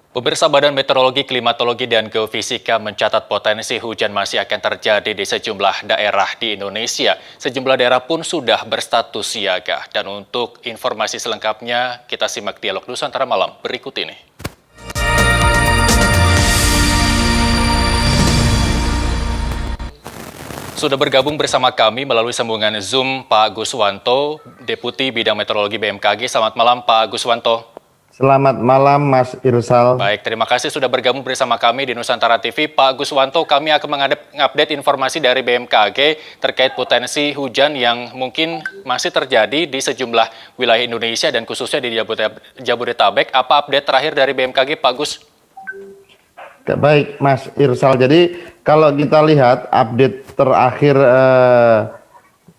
Pemirsa Badan Meteorologi, Klimatologi, dan Geofisika mencatat potensi hujan masih akan terjadi di sejumlah daerah di Indonesia. Sejumlah daerah pun sudah berstatus siaga. Dan untuk informasi selengkapnya, kita simak dialog Nusantara Malam berikut ini. Sudah bergabung bersama kami melalui sambungan Zoom Pak Guswanto, Deputi Bidang Meteorologi BMKG. Selamat malam Pak Guswanto. Selamat malam Mas Irsal. Baik, terima kasih sudah bergabung bersama kami di Nusantara TV. Pak Guswanto, kami akan mengupdate informasi dari BMKG terkait potensi hujan yang mungkin masih terjadi di sejumlah wilayah Indonesia dan khususnya di Jabodetabek. Apa update terakhir dari BMKG, Pak Gus? Baik Mas Irsal, jadi kalau kita lihat update terakhir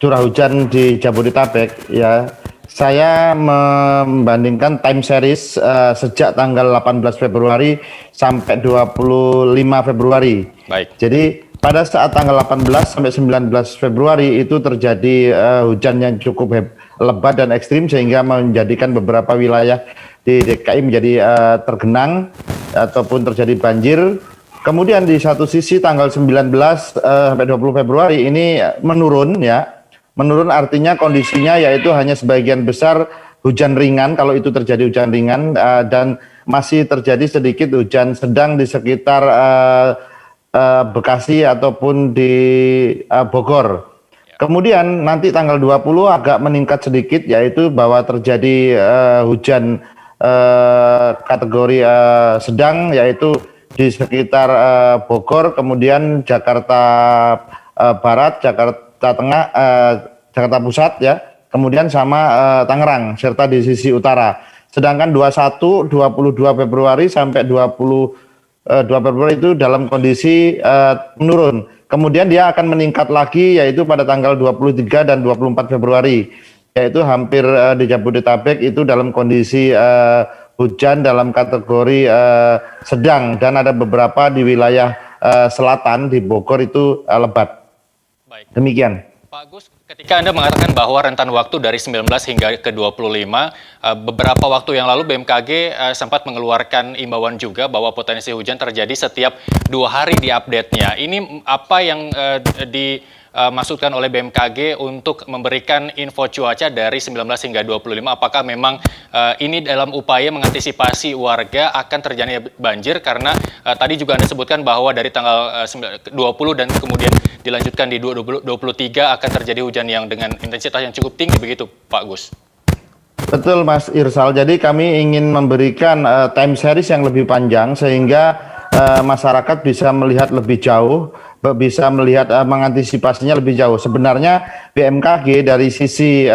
curah hujan di Jabodetabek ya, saya membandingkan time series sejak tanggal 18 Februari sampai 25 Februari. Baik. Jadi pada saat tanggal 18 sampai 19 Februari itu terjadi hujan yang cukup lebat dan ekstrim sehingga menjadikan beberapa wilayah di DKI menjadi tergenang ataupun terjadi banjir. Kemudian di satu sisi tanggal 19 sampai 20 Februari ini menurun ya. Menurun artinya kondisinya yaitu hanya sebagian besar hujan ringan kalau itu terjadi hujan ringan dan masih terjadi sedikit hujan sedang di sekitar Bekasi ataupun di Bogor. Kemudian nanti tanggal 20 agak meningkat sedikit yaitu bahwa terjadi hujan kategori sedang yaitu di sekitar Bogor, kemudian Jakarta Barat, Jakarta Tengah, Jakarta Pusat ya, kemudian sama Tangerang serta di sisi utara. Sedangkan 21, 22 Februari sampai 22 Februari itu dalam kondisi menurun. Kemudian dia akan meningkat lagi yaitu pada tanggal 23 dan 24 Februari. Yaitu hampir di Jabodetabek itu dalam kondisi hujan dalam kategori sedang dan ada beberapa di wilayah selatan di Bogor itu lebat. Baik. Demikian. Pak Gus, ketika Anda mengatakan bahwa rentan waktu dari 19 hingga ke 25, beberapa waktu yang lalu BMKG sempat mengeluarkan imbauan juga bahwa potensi hujan terjadi setiap 2 hari di update-nya. Ini apa yang dimaksudkan oleh BMKG untuk memberikan info cuaca dari 19 hingga 25? Apakah memang ini dalam upaya mengantisipasi warga akan terjadinya banjir? Karena tadi juga Anda sebutkan bahwa dari tanggal 20 dan kemudian dilanjutkan di 23 akan terjadi hujan yang dengan intensitas yang cukup tinggi, begitu Pak Gus? Betul Mas Irsal, jadi kami ingin memberikan time series yang lebih panjang sehingga masyarakat bisa melihat lebih jauh, bisa melihat mengantisipasinya lebih jauh. Sebenarnya BMKG dari sisi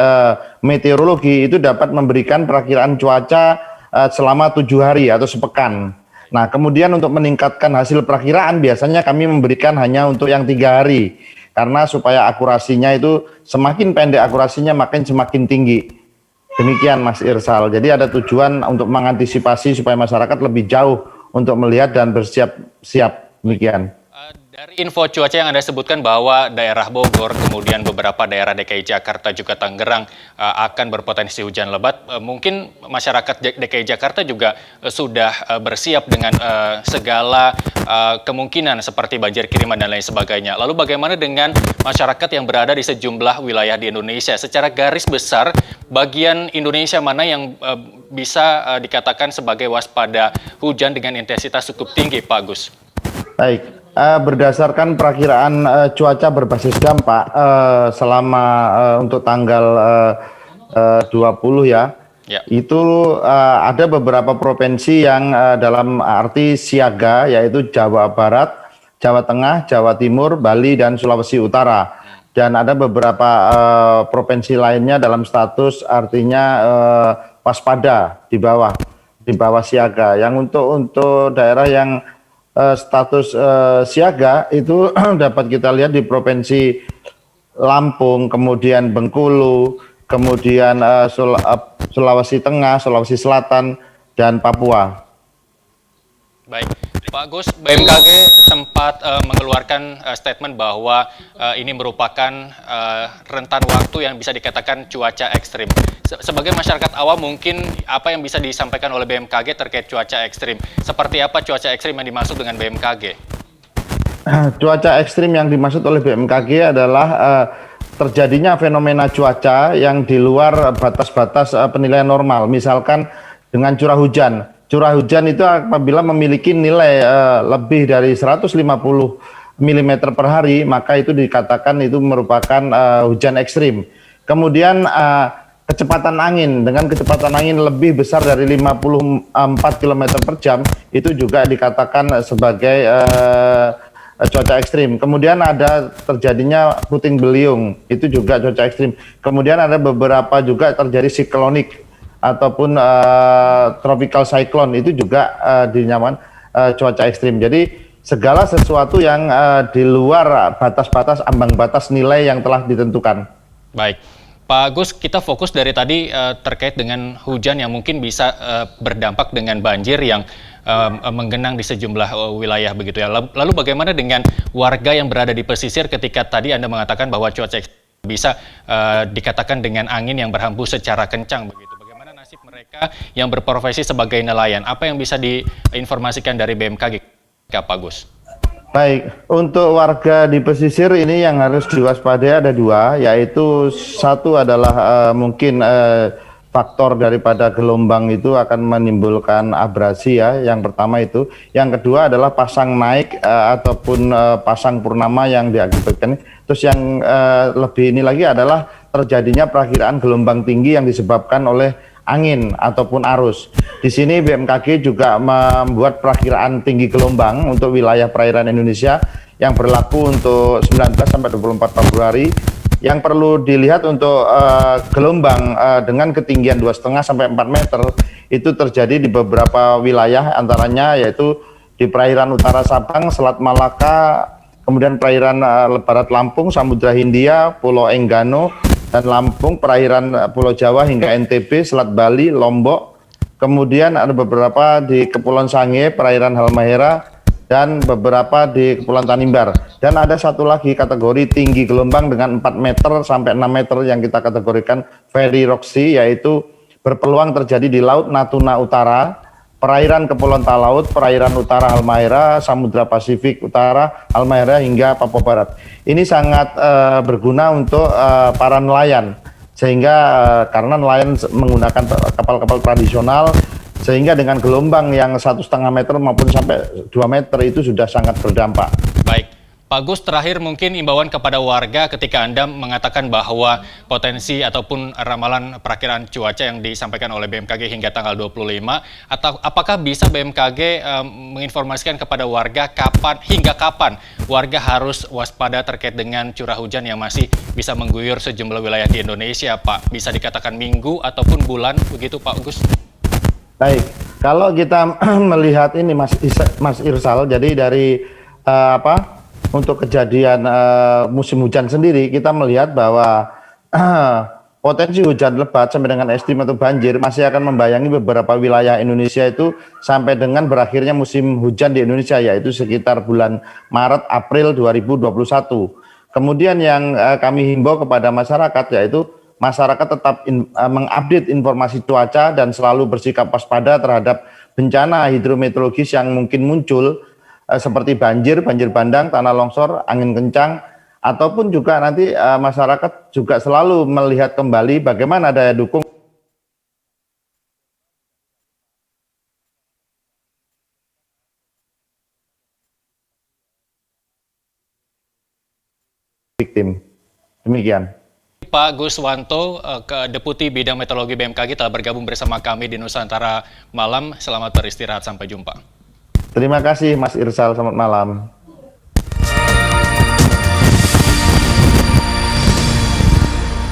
meteorologi itu dapat memberikan perakiraan cuaca selama 7 hari atau sepekan. Nah, kemudian untuk meningkatkan hasil perakiraan biasanya kami memberikan hanya untuk yang 3 hari. Karena supaya akurasinya itu semakin pendek akurasinya makin semakin tinggi. Demikian Mas Irsal. Jadi ada tujuan untuk mengantisipasi supaya masyarakat lebih jauh untuk melihat dan bersiap-siap. Demikian. Dari info cuaca yang Anda sebutkan bahwa daerah Bogor, kemudian beberapa daerah DKI Jakarta juga Tangerang akan berpotensi hujan lebat. Mungkin masyarakat DKI Jakarta juga sudah bersiap dengan segala kemungkinan seperti banjir kiriman dan lain sebagainya. Lalu bagaimana dengan masyarakat yang berada di sejumlah wilayah di Indonesia? Secara garis besar, bagian Indonesia mana yang bisa dikatakan sebagai waspada hujan dengan intensitas cukup tinggi, Pak Gus? Baik. Berdasarkan perakiraan cuaca berbasis dampak selama untuk tanggal 20 ya, itu ada beberapa provinsi yang dalam arti siaga yaitu Jawa Barat, Jawa Tengah, Jawa Timur, Bali, dan Sulawesi Utara. Dan ada beberapa provinsi lainnya dalam status artinya waspada di bawah siaga. Yang untuk daerah yang status siaga itu dapat kita lihat di Provinsi Lampung, kemudian Bengkulu, kemudian Sulawesi Tengah, Sulawesi Selatan, dan Papua. Baik, Pak Agus, BMKG sempat mengeluarkan statement bahwa ini merupakan rentan waktu yang bisa dikatakan cuaca ekstrim. Sebagai masyarakat awam, mungkin apa yang bisa disampaikan oleh BMKG terkait cuaca ekstrim? Seperti apa cuaca ekstrim yang dimaksud dengan BMKG? Cuaca ekstrim yang dimaksud oleh BMKG adalah terjadinya fenomena cuaca yang di luar batas-batas penilaian normal. Misalkan dengan curah hujan. Curah hujan itu apabila memiliki nilai lebih dari 150 mm per hari, maka itu dikatakan itu merupakan hujan ekstrim. Kemudian kecepatan angin, dengan kecepatan angin lebih besar dari 54 km per jam, itu juga dikatakan sebagai cuaca ekstrim. Kemudian ada terjadinya puting beliung, itu juga cuaca ekstrim. Kemudian ada beberapa juga terjadi siklonik ataupun tropical cyclone, itu juga dinamakan cuaca ekstrim. Jadi segala sesuatu yang di luar batas-batas ambang batas nilai yang telah ditentukan. Baik, Pak Agus, kita fokus dari tadi terkait dengan hujan yang mungkin bisa berdampak dengan banjir yang menggenang di sejumlah wilayah begitu ya. Lalu bagaimana dengan warga yang berada di pesisir ketika tadi Anda mengatakan bahwa cuaca ekstrim bisa dikatakan dengan angin yang berhembus secara kencang begitu? Nasib mereka yang berprofesi sebagai nelayan, apa yang bisa diinformasikan dari BMKG, Pak Gus? Baik, untuk warga di pesisir ini yang harus diwaspadai ada dua, yaitu satu adalah mungkin faktor daripada gelombang itu akan menimbulkan abrasi ya, yang pertama itu. Yang kedua adalah pasang naik ataupun pasang purnama yang diakibatkan. Terus yang lebih ini lagi adalah terjadinya perakiraan gelombang tinggi yang disebabkan oleh angin ataupun arus. Di sini BMKG juga membuat perakiraan tinggi gelombang untuk wilayah perairan Indonesia yang berlaku untuk 19 sampai 24 Februari. Yang perlu dilihat untuk gelombang dengan ketinggian 2,5 sampai 4 meter itu terjadi di beberapa wilayah, antaranya yaitu di perairan utara Sabang, Selat Malaka, kemudian perairan Barat Lampung, Samudra Hindia, Pulau Enggano, dan Lampung, perairan Pulau Jawa hingga NTB, Selat Bali, Lombok. Kemudian ada beberapa di Kepulauan Sangihe, perairan Halmahera, dan beberapa di Kepulauan Tanimbar. Dan ada satu lagi kategori tinggi gelombang dengan 4 meter sampai 6 meter yang kita kategorikan very rock sea, yaitu berpeluang terjadi di Laut Natuna Utara, perairan Kepulauan Talaut, perairan utara Halmahera, Samudra Pasifik Utara, Halmahera hingga Papua Barat. Ini sangat berguna untuk para nelayan, sehingga karena nelayan menggunakan kapal-kapal tradisional, sehingga dengan gelombang yang 1,5 meter maupun sampai 2 meter itu sudah sangat berdampak. Baik. Pak Gus, terakhir mungkin imbauan kepada warga ketika Anda mengatakan bahwa potensi ataupun ramalan perakiraan cuaca yang disampaikan oleh BMKG hingga tanggal 25, atau apakah bisa BMKG menginformasikan kepada warga hingga kapan warga harus waspada terkait dengan curah hujan yang masih bisa mengguyur sejumlah wilayah di Indonesia, Pak? Bisa dikatakan minggu ataupun bulan begitu, Pak Gus? Baik, kalau kita melihat ini Mas Irsal, jadi dari untuk kejadian musim hujan sendiri, kita melihat bahwa potensi hujan lebat sampai dengan ekstrim atau banjir masih akan membayangi beberapa wilayah Indonesia itu sampai dengan berakhirnya musim hujan di Indonesia, yaitu sekitar bulan Maret April 2021. Kemudian yang kami himbau kepada masyarakat, yaitu masyarakat tetap mengupdate informasi cuaca dan selalu bersikap waspada terhadap bencana hidrometeorologis yang mungkin muncul, seperti banjir bandang, tanah longsor, angin kencang, ataupun juga nanti masyarakat juga selalu melihat kembali bagaimana daya dukung victim. Demikian. Pak Guswanto, Deputi Bidang Meteorologi BMKG telah bergabung bersama kami di Nusantara Malam. Selamat beristirahat, sampai jumpa. Terima kasih Mas Irsal, selamat malam.